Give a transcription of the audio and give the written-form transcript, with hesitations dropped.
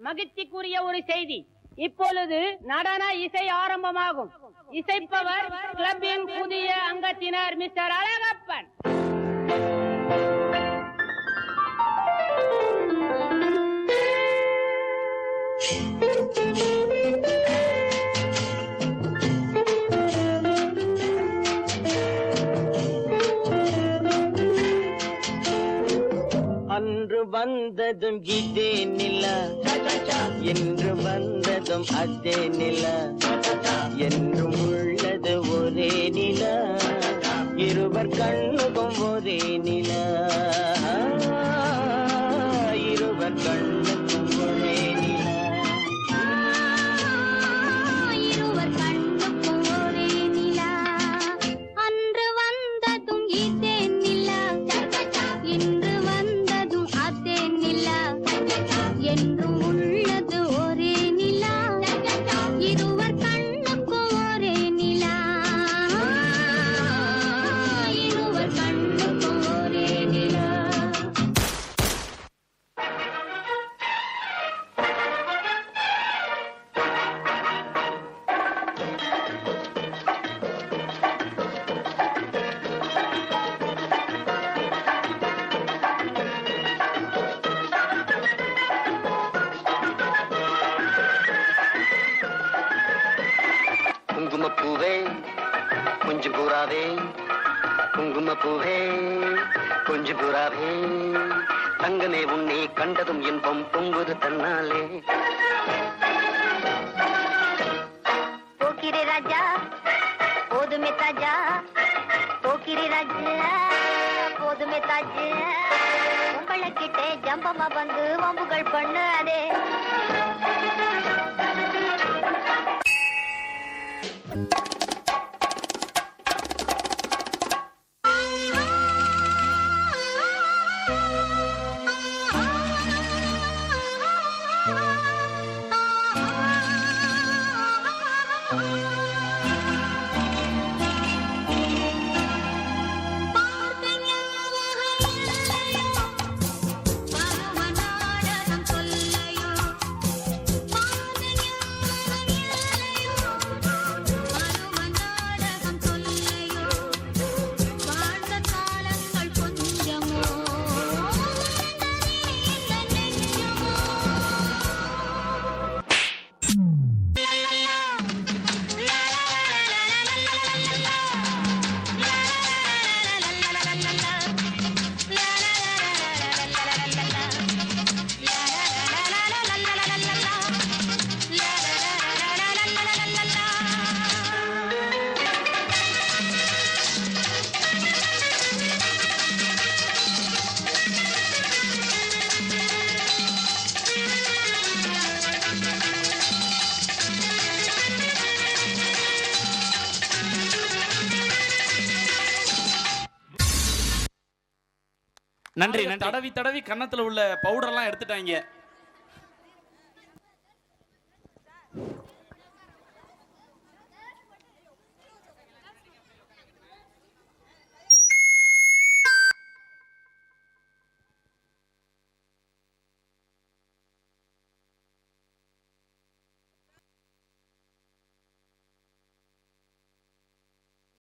மகிழ்ச்சிக்குரிய ஒரு செய்தி. இப்பொழுது நடன இசை ஆரம்பமாகும். இசைப்பவர் கிளப்பின் புதிய அங்கத்தினர் மிஸ்டர் அழகப்பன். அன்று வந்ததும் இதே நிலா, என்று வந்ததும் அதே நிலா, என்றும் உள்ளது ஒரே நிலா, இருவர் கண்ணுக்கும் ஒரே நிலா, இருவர் கண்ணுக்கும் ஒரே நிலா, இருவர் கண்ணுக்கும் ஒரே நிலா. அன்று வந்ததும் இதே நிலா, இன்று வந்ததும் அதே நிலா, என்றும் உள்ளது ஒரே நிலா, இருவர் கண்ணுக்கும் ஒரே நிலா, இருவர் கண்ணுக்கும் ஒரே நிலா. குங்குமப்பூவே கொஞ்சம் பூராவே, குங்குமப்பூவே கொஞ்சம் பூராவே, தங்கமே உன்னை கண்டதும் இன்பம் பொங்குது தன்னாலே. போக்கிரி ராஜா போதுமே தாஜா, போக்கிரி ராஜா போதுமே தாஜா, உங்களை கிட்டே ஜம்பமா வந்து வம்புகள் பண்ணாதே. நன்றி. தடவி தடவி கன்னத்துல உள்ள பவுடர்லாம் எடுத்துட்டாங்க.